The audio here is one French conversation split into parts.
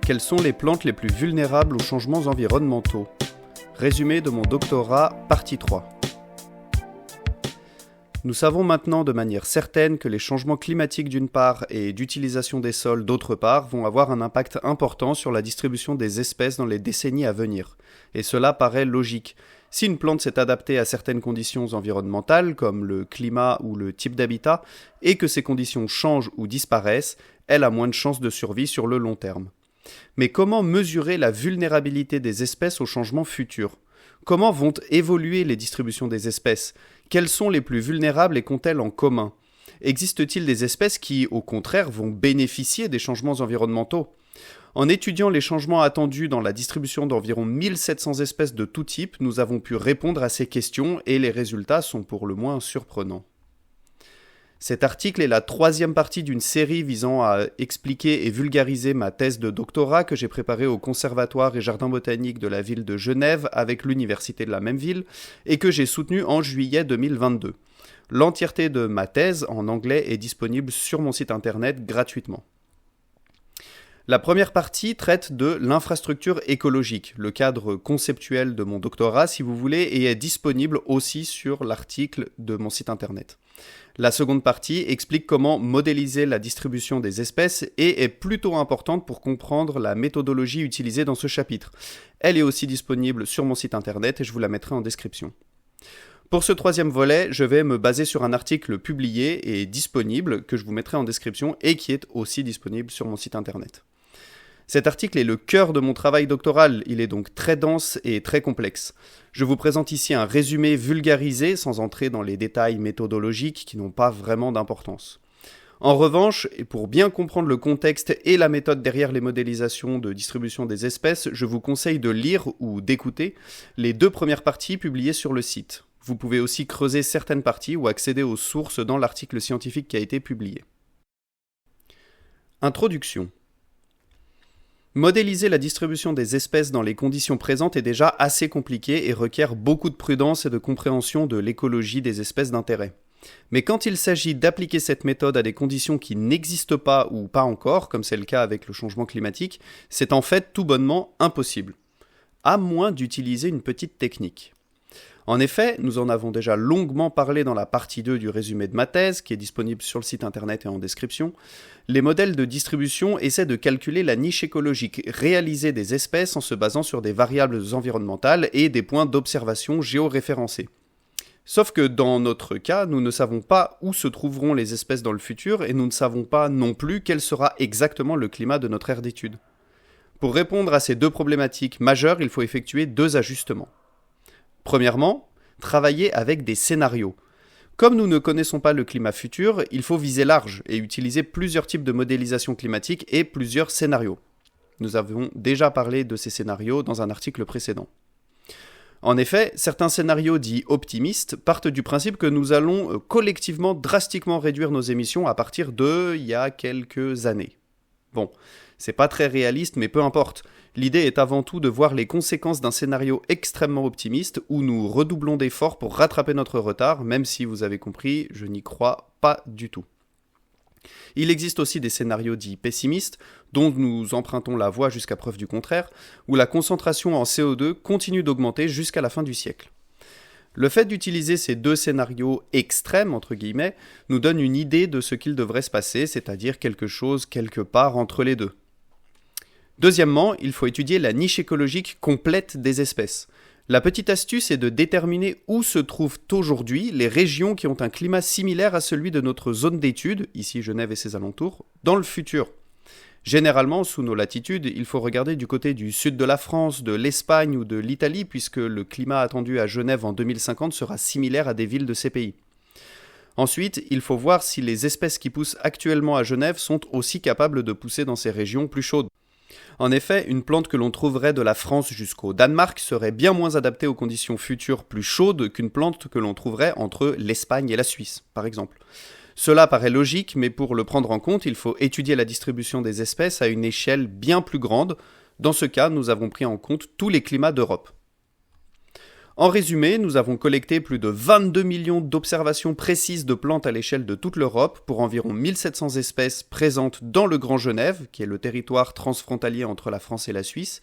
Quelles sont les plantes les plus vulnérables aux changements environnementaux? Résumé de mon doctorat, partie 3. Nous savons maintenant de manière certaine que les changements climatiques d'une part et d'utilisation des sols d'autre part vont avoir un impact important sur la distribution des espèces dans les décennies à venir. Et cela paraît logique. Si une plante s'est adaptée à certaines conditions environnementales, comme le climat ou le type d'habitat, et que ces conditions changent ou disparaissent, elle a moins de chances de survie sur le long terme. Mais comment mesurer la vulnérabilité des espèces aux changements futurs? Comment vont évoluer les distributions des espèces? Quelles sont les plus vulnérables et qu'ont-elles en commun? Existe-t-il des espèces qui, au contraire, vont bénéficier des changements environnementaux? En étudiant les changements attendus dans la distribution d'environ 1700 espèces de tout type, nous avons pu répondre à ces questions et les résultats sont pour le moins surprenants. Cet article est la troisième partie d'une série visant à expliquer et vulgariser ma thèse de doctorat que j'ai préparée au Conservatoire et Jardin botanique de la ville de Genève avec l'université de la même ville et que j'ai soutenue en juillet 2022. L'entièreté de ma thèse en anglais est disponible sur mon site internet gratuitement. La première partie traite de l'infrastructure écologique, le cadre conceptuel de mon doctorat si vous voulez, et est disponible aussi sur l'article de mon site internet. La seconde partie explique comment modéliser la distribution des espèces et est plutôt importante pour comprendre la méthodologie utilisée dans ce chapitre. Elle est aussi disponible sur mon site internet et je vous la mettrai en description. Pour ce troisième volet, je vais me baser sur un article publié et disponible que je vous mettrai en description et qui est aussi disponible sur mon site internet. Cet article est le cœur de mon travail doctoral, il est donc très dense et très complexe. Je vous présente ici un résumé vulgarisé sans entrer dans les détails méthodologiques qui n'ont pas vraiment d'importance. En revanche, et pour bien comprendre le contexte et la méthode derrière les modélisations de distribution des espèces, je vous conseille de lire ou d'écouter les 2 premières parties publiées sur le site. Vous pouvez aussi creuser certaines parties ou accéder aux sources dans l'article scientifique qui a été publié. Introduction. Modéliser la distribution des espèces dans les conditions présentes est déjà assez compliqué et requiert beaucoup de prudence et de compréhension de l'écologie des espèces d'intérêt. Mais quand il s'agit d'appliquer cette méthode à des conditions qui n'existent pas ou pas encore, comme c'est le cas avec le changement climatique, c'est en fait tout bonnement impossible. À moins d'utiliser une petite technique. En effet, nous en avons déjà longuement parlé dans la partie 2 du résumé de ma thèse, qui est disponible sur le site internet et en description, les modèles de distribution essaient de calculer la niche écologique réalisée des espèces en se basant sur des variables environnementales et des points d'observation géoréférencés. Sauf que dans notre cas, nous ne savons pas où se trouveront les espèces dans le futur et nous ne savons pas non plus quel sera exactement le climat de notre aire d'étude. Pour répondre à ces 2 problématiques majeures, il faut effectuer 2 ajustements. Premièrement, travailler avec des scénarios. Comme nous ne connaissons pas le climat futur, il faut viser large et utiliser plusieurs types de modélisation climatique et plusieurs scénarios. Nous avons déjà parlé de ces scénarios dans un article précédent. En effet, certains scénarios dits optimistes partent du principe que nous allons collectivement drastiquement réduire nos émissions à partir de il y a quelques années. Bon, c'est pas très réaliste, mais peu importe. L'idée est avant tout de voir les conséquences d'un scénario extrêmement optimiste où nous redoublons d'efforts pour rattraper notre retard, même si vous avez compris, je n'y crois pas du tout. Il existe aussi des scénarios dits pessimistes, dont nous empruntons la voie jusqu'à preuve du contraire, où la concentration en CO2 continue d'augmenter jusqu'à la fin du siècle. Le fait d'utiliser ces 2 scénarios extrêmes, entre guillemets, nous donne une idée de ce qu'il devrait se passer, c'est-à-dire quelque chose quelque part entre les 2. Deuxièmement, il faut étudier la niche écologique complète des espèces. La petite astuce est de déterminer où se trouvent aujourd'hui les régions qui ont un climat similaire à celui de notre zone d'étude, ici Genève et ses alentours, dans le futur. Généralement, sous nos latitudes, il faut regarder du côté du sud de la France, de l'Espagne ou de l'Italie, puisque le climat attendu à Genève en 2050 sera similaire à des villes de ces pays. Ensuite, il faut voir si les espèces qui poussent actuellement à Genève sont aussi capables de pousser dans ces régions plus chaudes. En effet, une plante que l'on trouverait de la France jusqu'au Danemark serait bien moins adaptée aux conditions futures plus chaudes qu'une plante que l'on trouverait entre l'Espagne et la Suisse, par exemple. Cela paraît logique, mais pour le prendre en compte, il faut étudier la distribution des espèces à une échelle bien plus grande. Dans ce cas, nous avons pris en compte tous les climats d'Europe. En résumé, nous avons collecté plus de 22 millions d'observations précises de plantes à l'échelle de toute l'Europe pour environ 1700 espèces présentes dans le Grand Genève, qui est le territoire transfrontalier entre la France et la Suisse,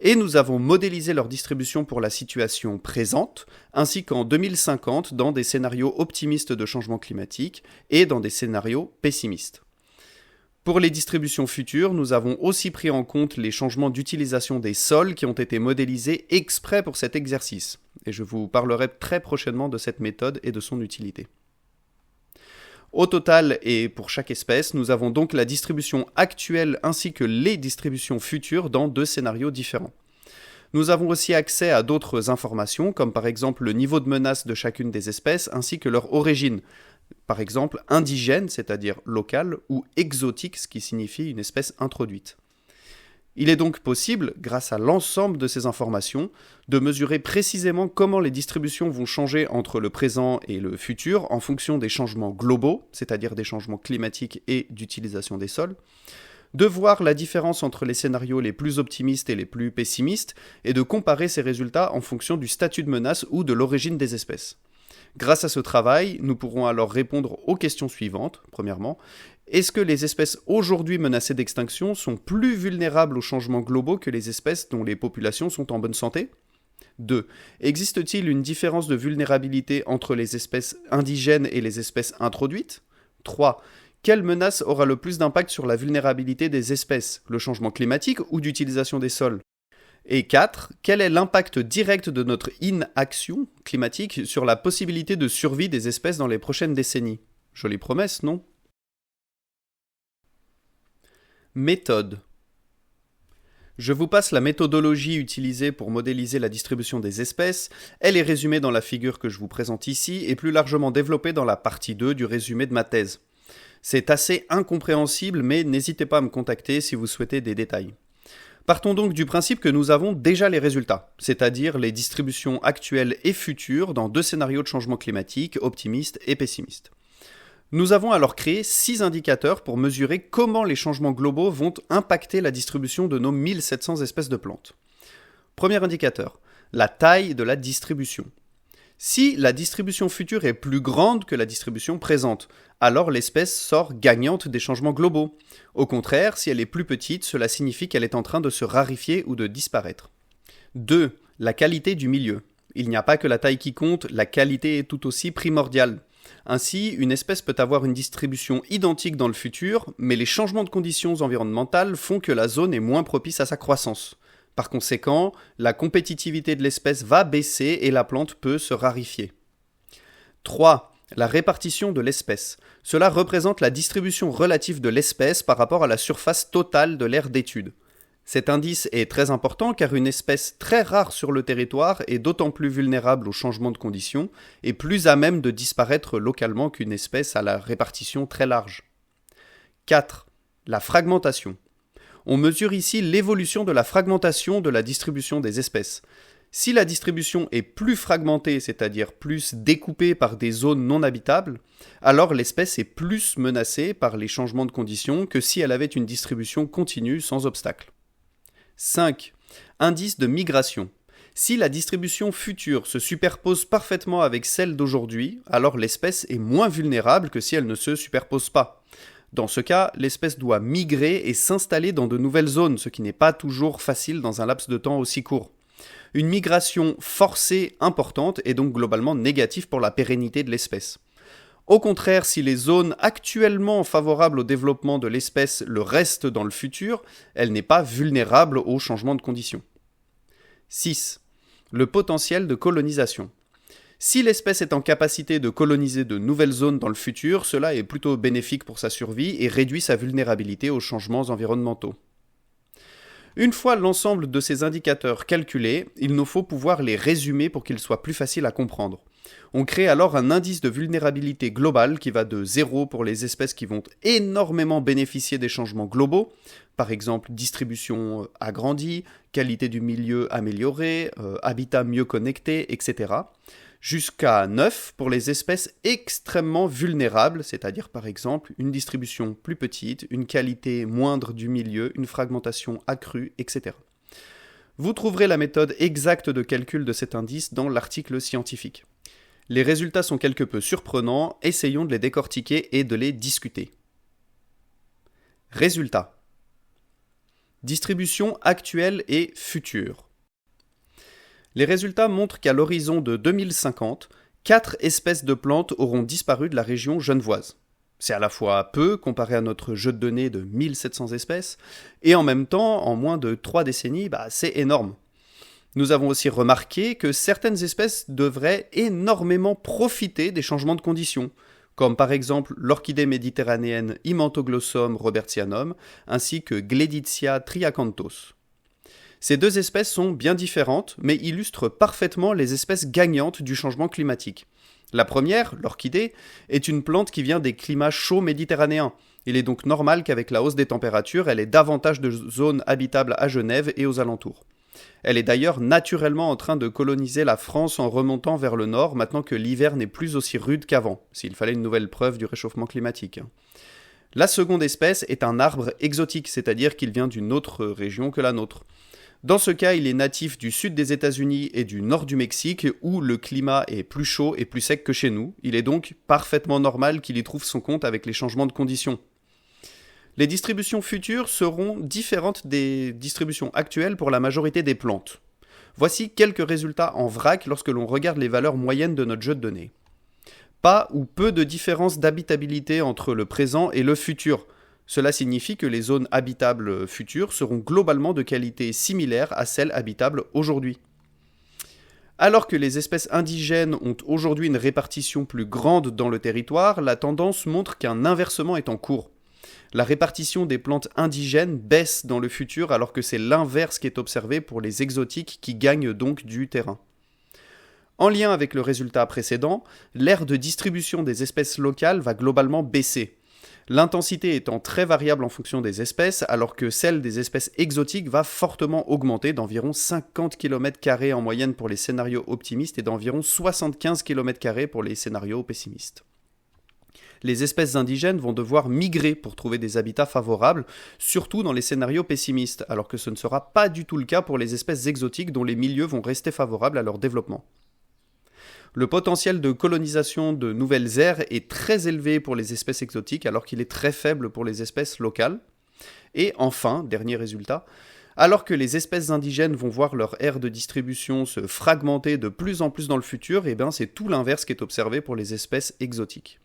et nous avons modélisé leur distribution pour la situation présente, ainsi qu'en 2050 dans des scénarios optimistes de changement climatique et dans des scénarios pessimistes. Pour les distributions futures, nous avons aussi pris en compte les changements d'utilisation des sols qui ont été modélisés exprès pour cet exercice. Et je vous parlerai très prochainement de cette méthode et de son utilité. Au total, et pour chaque espèce, nous avons donc la distribution actuelle ainsi que les distributions futures dans 2 scénarios différents. Nous avons aussi accès à d'autres informations, comme par exemple le niveau de menace de chacune des espèces ainsi que leur origine. Par exemple, indigène, c'est-à-dire locale, ou exotique, ce qui signifie une espèce introduite. Il est donc possible, grâce à l'ensemble de ces informations, de mesurer précisément comment les distributions vont changer entre le présent et le futur en fonction des changements globaux, c'est-à-dire des changements climatiques et d'utilisation des sols, de voir la différence entre les scénarios les plus optimistes et les plus pessimistes, et de comparer ces résultats en fonction du statut de menace ou de l'origine des espèces. Grâce à ce travail, nous pourrons alors répondre aux questions suivantes. Premièrement, est-ce que les espèces aujourd'hui menacées d'extinction sont plus vulnérables aux changements globaux que les espèces dont les populations sont en bonne santé ? 2. Existe-t-il une différence de vulnérabilité entre les espèces indigènes et les espèces introduites ? 3. Quelle menace aura le plus d'impact sur la vulnérabilité des espèces, le changement climatique ou d'utilisation des sols ? Et 4. Quel est l'impact direct de notre inaction climatique sur la possibilité de survie des espèces dans les prochaines décennies ? Jolie promesse, non ? Méthode. Je vous passe la méthodologie utilisée pour modéliser la distribution des espèces. Elle est résumée dans la figure que je vous présente ici et plus largement développée dans la partie 2 du résumé de ma thèse. C'est assez incompréhensible, mais n'hésitez pas à me contacter si vous souhaitez des détails. Partons donc du principe que nous avons déjà les résultats, c'est-à-dire les distributions actuelles et futures dans 2 scénarios de changement climatique, optimistes et pessimistes. Nous avons alors créé 6 indicateurs pour mesurer comment les changements globaux vont impacter la distribution de nos 1700 espèces de plantes. Premier indicateur, la taille de la distribution. Si la distribution future est plus grande que la distribution présente, alors l'espèce sort gagnante des changements globaux. Au contraire, si elle est plus petite, cela signifie qu'elle est en train de se raréfier ou de disparaître. 2. La qualité du milieu. Il n'y a pas que la taille qui compte, la qualité est tout aussi primordiale. Ainsi, une espèce peut avoir une distribution identique dans le futur, mais les changements de conditions environnementales font que la zone est moins propice à sa croissance. Par conséquent, la compétitivité de l'espèce va baisser et la plante peut se raréfier. 3. La répartition de l'espèce. Cela représente la distribution relative de l'espèce par rapport à la surface totale de l'aire d'étude. Cet indice est très important car une espèce très rare sur le territoire est d'autant plus vulnérable aux changements de conditions et plus à même de disparaître localement qu'une espèce à la répartition très large. 4. La fragmentation. On mesure ici l'évolution de la fragmentation de la distribution des espèces. Si la distribution est plus fragmentée, c'est-à-dire plus découpée par des zones non habitables, alors l'espèce est plus menacée par les changements de conditions que si elle avait une distribution continue sans obstacle. 5. Indice de migration. Si la distribution future se superpose parfaitement avec celle d'aujourd'hui, alors l'espèce est moins vulnérable que si elle ne se superpose pas. Dans ce cas, l'espèce doit migrer et s'installer dans de nouvelles zones, ce qui n'est pas toujours facile dans un laps de temps aussi court. Une migration forcée importante est donc globalement négative pour la pérennité de l'espèce. Au contraire, si les zones actuellement favorables au développement de l'espèce le restent dans le futur, elle n'est pas vulnérable aux changements de conditions. 6. Le potentiel de colonisation. Si l'espèce est en capacité de coloniser de nouvelles zones dans le futur, cela est plutôt bénéfique pour sa survie et réduit sa vulnérabilité aux changements environnementaux. Une fois l'ensemble de ces indicateurs calculés, il nous faut pouvoir les résumer pour qu'ils soient plus faciles à comprendre. On crée alors un indice de vulnérabilité globale qui va de 0 pour les espèces qui vont énormément bénéficier des changements globaux, par exemple distribution agrandie, qualité du milieu améliorée, habitat mieux connecté, etc., jusqu'à 9 pour les espèces extrêmement vulnérables, c'est-à-dire par exemple une distribution plus petite, une qualité moindre du milieu, une fragmentation accrue, etc. Vous trouverez la méthode exacte de calcul de cet indice dans l'article scientifique. Les résultats sont quelque peu surprenants, essayons de les décortiquer et de les discuter. Résultats. Distribution actuelle et future. Les résultats montrent qu'à l'horizon de 2050, 4 espèces de plantes auront disparu de la région genevoise. C'est à la fois peu comparé à notre jeu de données de 1700 espèces, et en même temps, en moins de 3 décennies, c'est énorme. Nous avons aussi remarqué que certaines espèces devraient énormément profiter des changements de conditions, comme par exemple l'orchidée méditerranéenne Himantoglossum robertianum, ainsi que Gleditsia triacanthos. Ces deux espèces sont bien différentes, mais illustrent parfaitement les espèces gagnantes du changement climatique. La première, l'orchidée, est une plante qui vient des climats chauds méditerranéens. Il est donc normal qu'avec la hausse des températures, elle ait davantage de zones habitables à Genève et aux alentours. Elle est d'ailleurs naturellement en train de coloniser la France en remontant vers le nord, maintenant que l'hiver n'est plus aussi rude qu'avant, s'il fallait une nouvelle preuve du réchauffement climatique. La seconde espèce est un arbre exotique, c'est-à-dire qu'il vient d'une autre région que la nôtre. Dans ce cas, il est natif du sud des États-Unis et du nord du Mexique, où le climat est plus chaud et plus sec que chez nous. Il est donc parfaitement normal qu'il y trouve son compte avec les changements de conditions. Les distributions futures seront différentes des distributions actuelles pour la majorité des plantes. Voici quelques résultats en vrac lorsque l'on regarde les valeurs moyennes de notre jeu de données. Pas ou peu de différence d'habitabilité entre le présent et le futur. Cela signifie que les zones habitables futures seront globalement de qualité similaire à celles habitables aujourd'hui. Alors que les espèces indigènes ont aujourd'hui une répartition plus grande dans le territoire, la tendance montre qu'un inversement est en cours. La répartition des plantes indigènes baisse dans le futur alors que c'est l'inverse qui est observé pour les exotiques qui gagnent donc du terrain. En lien avec le résultat précédent, l'aire de distribution des espèces locales va globalement baisser. L'intensité étant très variable en fonction des espèces, alors que celle des espèces exotiques va fortement augmenter d'environ 50 km² en moyenne pour les scénarios optimistes et d'environ 75 km² pour les scénarios pessimistes. Les espèces indigènes vont devoir migrer pour trouver des habitats favorables, surtout dans les scénarios pessimistes, alors que ce ne sera pas du tout le cas pour les espèces exotiques dont les milieux vont rester favorables à leur développement. Le potentiel de colonisation de nouvelles aires est très élevé pour les espèces exotiques alors qu'il est très faible pour les espèces locales. Et enfin, dernier résultat, alors que les espèces indigènes vont voir leur aire de distribution se fragmenter de plus en plus dans le futur, c'est tout l'inverse qui est observé pour les espèces exotiques.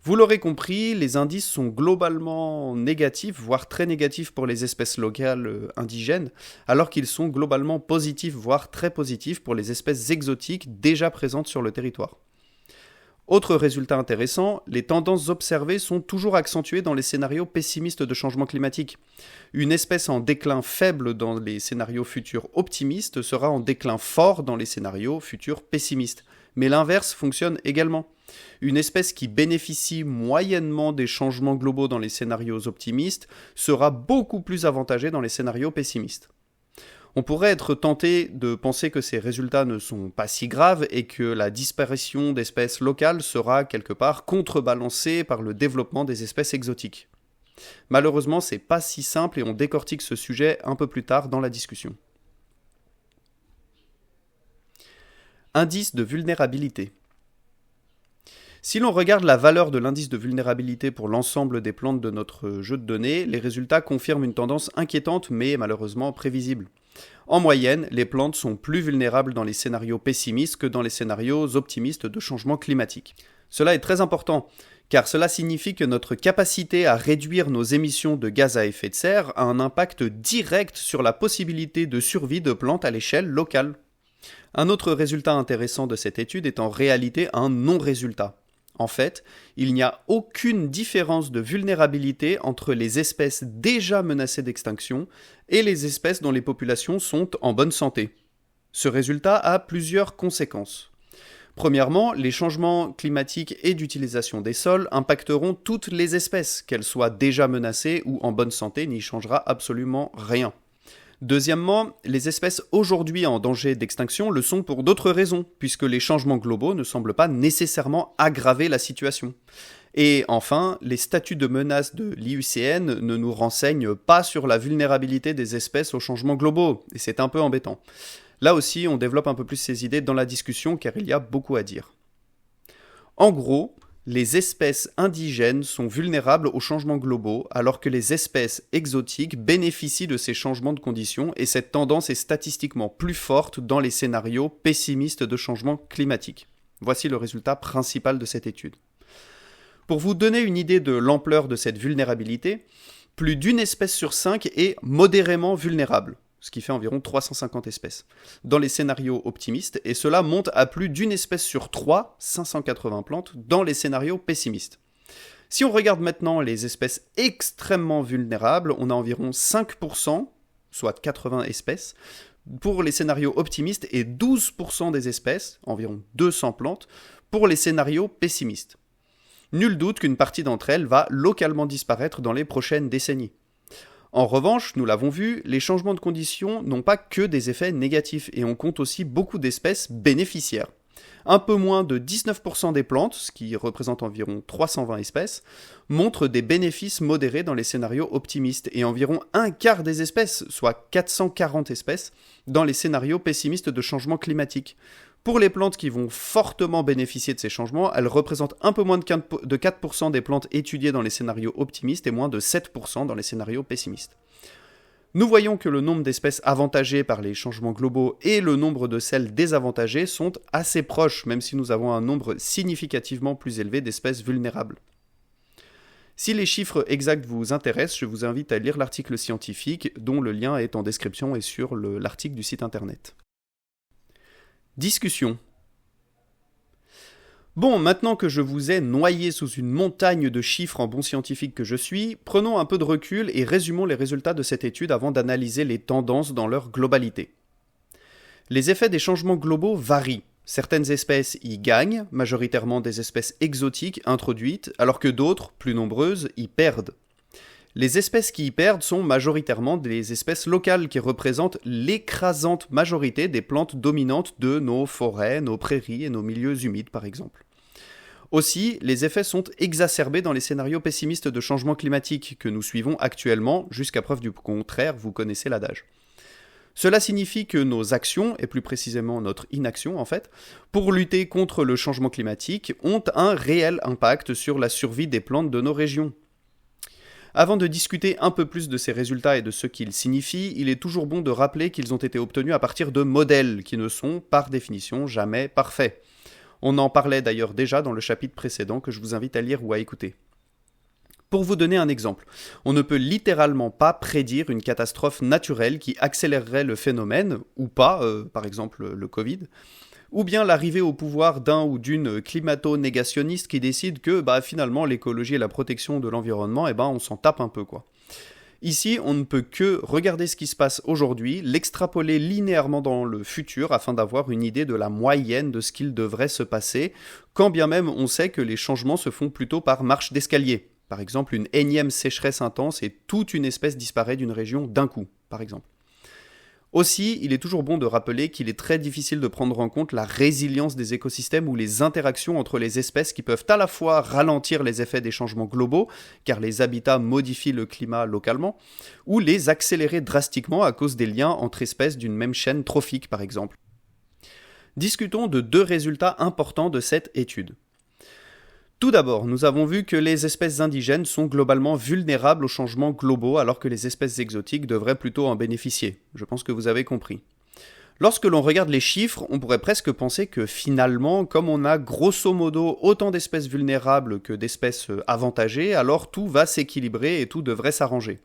Vous l'aurez compris, les indices sont globalement négatifs, voire très négatifs pour les espèces locales indigènes, alors qu'ils sont globalement positifs, voire très positifs pour les espèces exotiques déjà présentes sur le territoire. Autre résultat intéressant, les tendances observées sont toujours accentuées dans les scénarios pessimistes de changement climatique. Une espèce en déclin faible dans les scénarios futurs optimistes sera en déclin fort dans les scénarios futurs pessimistes. Mais l'inverse fonctionne également. Une espèce qui bénéficie moyennement des changements globaux dans les scénarios optimistes sera beaucoup plus avantagée dans les scénarios pessimistes. On pourrait être tenté de penser que ces résultats ne sont pas si graves et que la disparition d'espèces locales sera quelque part contrebalancée par le développement des espèces exotiques. Malheureusement, c'est pas si simple et on décortique ce sujet un peu plus tard dans la discussion. Indice de vulnérabilité. Si l'on regarde la valeur de l'indice de vulnérabilité pour l'ensemble des plantes de notre jeu de données, les résultats confirment une tendance inquiétante mais malheureusement prévisible. En moyenne, les plantes sont plus vulnérables dans les scénarios pessimistes que dans les scénarios optimistes de changement climatique. Cela est très important, car cela signifie que notre capacité à réduire nos émissions de gaz à effet de serre a un impact direct sur la possibilité de survie de plantes à l'échelle locale. Un autre résultat intéressant de cette étude est en réalité un non-résultat. En fait, il n'y a aucune différence de vulnérabilité entre les espèces déjà menacées d'extinction et les espèces dont les populations sont en bonne santé. Ce résultat a plusieurs conséquences. Premièrement, les changements climatiques et d'utilisation des sols impacteront toutes les espèces, qu'elles soient déjà menacées ou en bonne santé, n'y changera absolument rien. Deuxièmement, les espèces aujourd'hui en danger d'extinction le sont pour d'autres raisons, puisque les changements globaux ne semblent pas nécessairement aggraver la situation. Et enfin, les statuts de menace de l'IUCN ne nous renseignent pas sur la vulnérabilité des espèces aux changements globaux, et c'est un peu embêtant. Là aussi, on développe un peu plus ces idées dans la discussion car il y a beaucoup à dire. En gros, les espèces indigènes sont vulnérables aux changements globaux alors que les espèces exotiques bénéficient de ces changements de conditions et cette tendance est statistiquement plus forte dans les scénarios pessimistes de changement climatique. Voici le résultat principal de cette étude. Pour vous donner une idée de l'ampleur de cette vulnérabilité, plus d'une espèce sur 5 est modérément vulnérable, ce qui fait environ 350 espèces, dans les scénarios optimistes, et cela monte à plus d'une espèce sur 3, 580 plantes, dans les scénarios pessimistes. Si on regarde maintenant les espèces extrêmement vulnérables, on a environ 5%, soit 80 espèces, pour les scénarios optimistes et 12% des espèces, environ 200 plantes, pour les scénarios pessimistes. Nul doute qu'une partie d'entre elles va localement disparaître dans les prochaines décennies. En revanche, nous l'avons vu, les changements de conditions n'ont pas que des effets négatifs et on compte aussi beaucoup d'espèces bénéficiaires. Un peu moins de 19% des plantes, ce qui représente environ 320 espèces, montrent des bénéfices modérés dans les scénarios optimistes et environ un quart des espèces, soit 440 espèces, dans les scénarios pessimistes de changement climatique. Pour les plantes qui vont fortement bénéficier de ces changements, elles représentent un peu moins de 4% des plantes étudiées dans les scénarios optimistes et moins de 7% dans les scénarios pessimistes. Nous voyons que le nombre d'espèces avantagées par les changements globaux et le nombre de celles désavantagées sont assez proches, même si nous avons un nombre significativement plus élevé d'espèces vulnérables. Si les chiffres exacts vous intéressent, je vous invite à lire l'article scientifique dont le lien est en description et sur l'article du site internet. Discussion. Bon, maintenant que je vous ai noyé sous une montagne de chiffres en bon scientifique que je suis, prenons un peu de recul et résumons les résultats de cette étude avant d'analyser les tendances dans leur globalité. Les effets des changements globaux varient. Certaines espèces y gagnent, majoritairement des espèces exotiques introduites, alors que d'autres, plus nombreuses, y perdent. Les espèces qui y perdent sont majoritairement des espèces locales qui représentent l'écrasante majorité des plantes dominantes de nos forêts, nos prairies et nos milieux humides par exemple. Aussi, les effets sont exacerbés dans les scénarios pessimistes de changement climatique que nous suivons actuellement, jusqu'à preuve du contraire, vous connaissez l'adage. Cela signifie que nos actions, et plus précisément notre inaction en fait, pour lutter contre le changement climatique, ont un réel impact sur la survie des plantes de nos régions. Avant de discuter un peu plus de ces résultats et de ce qu'ils signifient, il est toujours bon de rappeler qu'ils ont été obtenus à partir de modèles qui ne sont, par définition, jamais parfaits. On en parlait d'ailleurs déjà dans le chapitre précédent que je vous invite à lire ou à écouter. Pour vous donner un exemple, on ne peut littéralement pas prédire une catastrophe naturelle qui accélérerait le phénomène, ou pas, par exemple le Covid, ou bien l'arrivée au pouvoir d'un ou d'une climato-négationniste qui décide que finalement l'écologie et la protection de l'environnement, on s'en tape un peu quoi. Ici, on ne peut que regarder ce qui se passe aujourd'hui, l'extrapoler linéairement dans le futur afin d'avoir une idée de la moyenne de ce qu'il devrait se passer, quand bien même on sait que les changements se font plutôt par marche d'escalier. Par exemple, une énième sécheresse intense et toute une espèce disparaît d'une région d'un coup, par exemple. Aussi, il est toujours bon de rappeler qu'il est très difficile de prendre en compte la résilience des écosystèmes ou les interactions entre les espèces qui peuvent à la fois ralentir les effets des changements globaux, car les habitats modifient le climat localement, ou les accélérer drastiquement à cause des liens entre espèces d'une même chaîne trophique par exemple. Discutons de deux résultats importants de cette étude. Tout d'abord, nous avons vu que les espèces indigènes sont globalement vulnérables aux changements globaux alors que les espèces exotiques devraient plutôt en bénéficier. Je pense que vous avez compris. Lorsque l'on regarde les chiffres, on pourrait presque penser que finalement, comme on a grosso modo autant d'espèces vulnérables que d'espèces avantagées, alors tout va s'équilibrer et tout devrait s'arranger.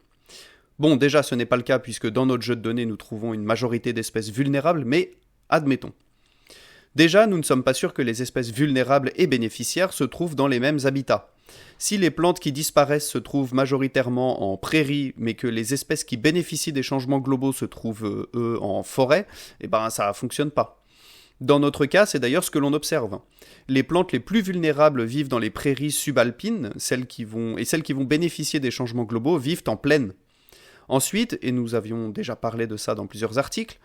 Bon, déjà ce n'est pas le cas puisque dans notre jeu de données nous trouvons une majorité d'espèces vulnérables, mais admettons. Déjà, nous ne sommes pas sûrs que les espèces vulnérables et bénéficiaires se trouvent dans les mêmes habitats. Si les plantes qui disparaissent se trouvent majoritairement en prairie, mais que les espèces qui bénéficient des changements globaux se trouvent, eux, en forêt, ça ne fonctionne pas. Dans notre cas, c'est d'ailleurs ce que l'on observe. Les plantes les plus vulnérables vivent dans les prairies subalpines, celles qui vont bénéficier des changements globaux vivent en plaine. Ensuite, et nous avions déjà parlé de ça dans plusieurs articles,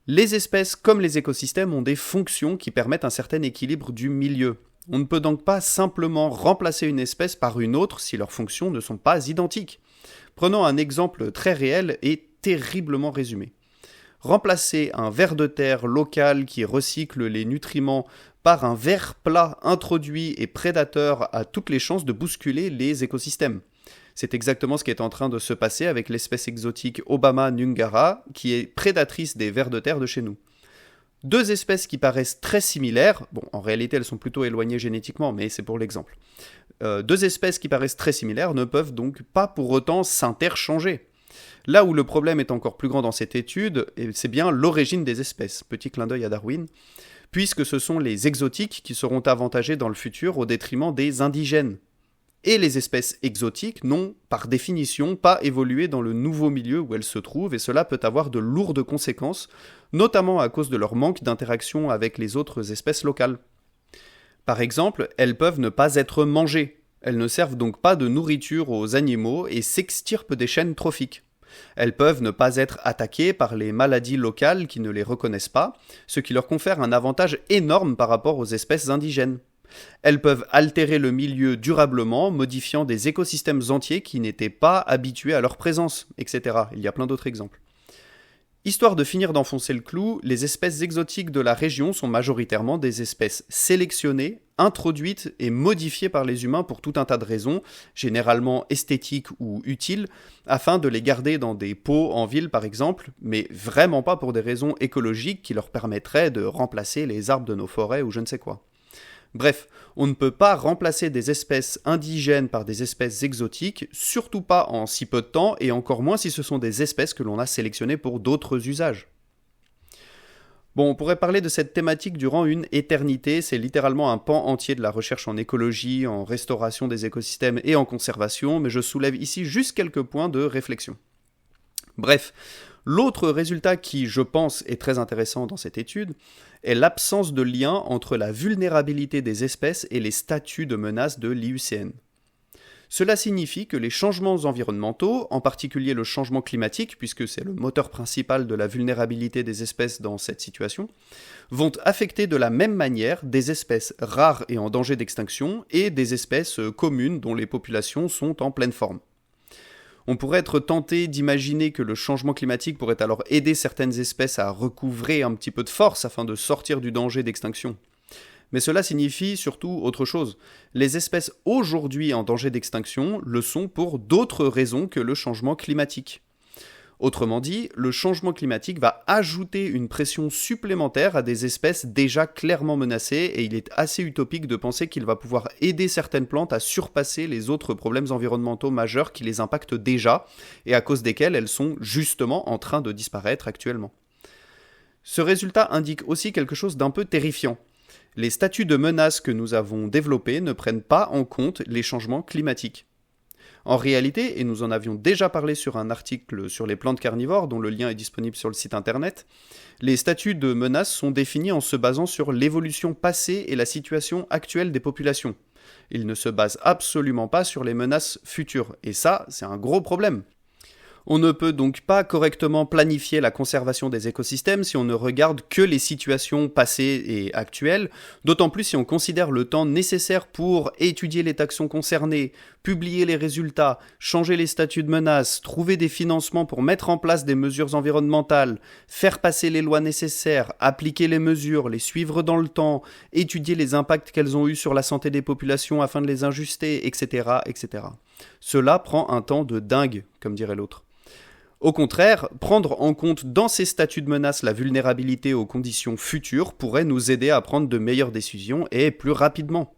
les espèces comme les écosystèmes ont des fonctions qui permettent un certain équilibre du milieu. On ne peut donc pas simplement remplacer une espèce par une autre si leurs fonctions ne sont pas identiques. Prenons un exemple très réel et terriblement résumé. Remplacer un ver de terre local qui recycle les nutriments par un ver plat introduit et prédateur a toutes les chances de bousculer les écosystèmes. C'est exactement ce qui est en train de se passer avec l'espèce exotique Obama nungara, qui est prédatrice des vers de terre de chez nous. Deux espèces qui paraissent très similaires, bon, en réalité elles sont plutôt éloignées génétiquement, mais c'est pour l'exemple. Deux espèces qui paraissent très similaires ne peuvent donc pas pour autant s'interchanger. Là où le problème est encore plus grand dans cette étude, c'est bien l'origine des espèces, petit clin d'œil à Darwin, puisque ce sont les exotiques qui seront avantagés dans le futur au détriment des indigènes. Et les espèces exotiques n'ont, par définition, pas évolué dans le nouveau milieu où elles se trouvent, et cela peut avoir de lourdes conséquences, notamment à cause de leur manque d'interaction avec les autres espèces locales. Par exemple, elles peuvent ne pas être mangées. Elles ne servent donc pas de nourriture aux animaux et s'extirpent des chaînes trophiques. Elles peuvent ne pas être attaquées par les maladies locales qui ne les reconnaissent pas, ce qui leur confère un avantage énorme par rapport aux espèces indigènes. Elles peuvent altérer le milieu durablement, modifiant des écosystèmes entiers qui n'étaient pas habitués à leur présence, etc. Il y a plein d'autres exemples. Histoire de finir d'enfoncer le clou, les espèces exotiques de la région sont majoritairement des espèces sélectionnées, introduites et modifiées par les humains pour tout un tas de raisons, généralement esthétiques ou utiles, afin de les garder dans des pots en ville par exemple, mais vraiment pas pour des raisons écologiques qui leur permettraient de remplacer les arbres de nos forêts ou je ne sais quoi. Bref, on ne peut pas remplacer des espèces indigènes par des espèces exotiques, surtout pas en si peu de temps, et encore moins si ce sont des espèces que l'on a sélectionnées pour d'autres usages. Bon, on pourrait parler de cette thématique durant une éternité, c'est littéralement un pan entier de la recherche en écologie, en restauration des écosystèmes et en conservation, mais je soulève ici juste quelques points de réflexion. Bref, l'autre résultat qui, je pense, est très intéressant dans cette étude est l'absence de lien entre la vulnérabilité des espèces et les statuts de menace de l'IUCN. Cela signifie que les changements environnementaux, en particulier le changement climatique, puisque c'est le moteur principal de la vulnérabilité des espèces dans cette situation, vont affecter de la même manière des espèces rares et en danger d'extinction et des espèces communes dont les populations sont en pleine forme. On pourrait être tenté d'imaginer que le changement climatique pourrait alors aider certaines espèces à recouvrer un petit peu de force afin de sortir du danger d'extinction. Mais cela signifie surtout autre chose. Les espèces aujourd'hui en danger d'extinction le sont pour d'autres raisons que le changement climatique. Autrement dit, le changement climatique va ajouter une pression supplémentaire à des espèces déjà clairement menacées et il est assez utopique de penser qu'il va pouvoir aider certaines plantes à surpasser les autres problèmes environnementaux majeurs qui les impactent déjà et à cause desquels elles sont justement en train de disparaître actuellement. Ce résultat indique aussi quelque chose d'un peu terrifiant. Les statuts de menace que nous avons développés ne prennent pas en compte les changements climatiques. En réalité, et nous en avions déjà parlé sur un article sur les plantes carnivores dont le lien est disponible sur le site internet, les statuts de menace sont définis en se basant sur l'évolution passée et la situation actuelle des populations. Ils ne se basent absolument pas sur les menaces futures, et ça, c'est un gros problème. On ne peut donc pas correctement planifier la conservation des écosystèmes si on ne regarde que les situations passées et actuelles, d'autant plus si on considère le temps nécessaire pour étudier les taxons concernés, publier les résultats, changer les statuts de menace, trouver des financements pour mettre en place des mesures environnementales, faire passer les lois nécessaires, appliquer les mesures, les suivre dans le temps, étudier les impacts qu'elles ont eus sur la santé des populations afin de les ajuster, etc., etc. Cela prend un temps de dingue, comme dirait l'autre. Au contraire, prendre en compte dans ces statuts de menace la vulnérabilité aux conditions futures pourrait nous aider à prendre de meilleures décisions et plus rapidement.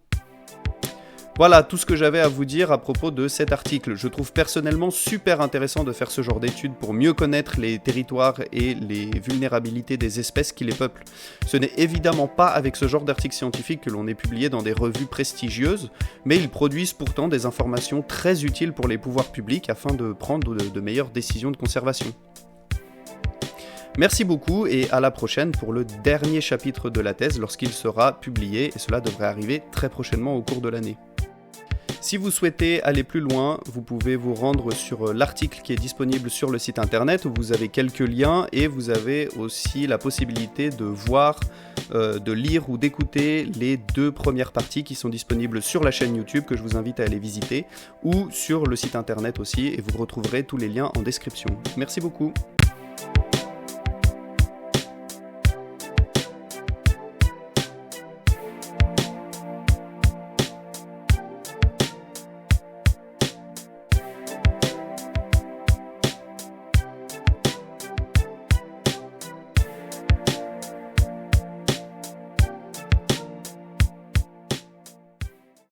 Voilà tout ce que j'avais à vous dire à propos de cet article. Je trouve personnellement super intéressant de faire ce genre d'études pour mieux connaître les territoires et les vulnérabilités des espèces qui les peuplent. Ce n'est évidemment pas avec ce genre d'articles scientifiques que l'on est publié dans des revues prestigieuses, mais ils produisent pourtant des informations très utiles pour les pouvoirs publics afin de prendre de meilleures décisions de conservation. Merci beaucoup et à la prochaine pour le dernier chapitre de la thèse lorsqu'il sera publié et cela devrait arriver très prochainement au cours de l'année. Si vous souhaitez aller plus loin, vous pouvez vous rendre sur l'article qui est disponible sur le site internet où vous avez quelques liens et vous avez aussi la possibilité de voir, de lire ou d'écouter les 2 premières parties qui sont disponibles sur la chaîne YouTube que je vous invite à aller visiter ou sur le site internet aussi et vous retrouverez tous les liens en description. Merci beaucoup.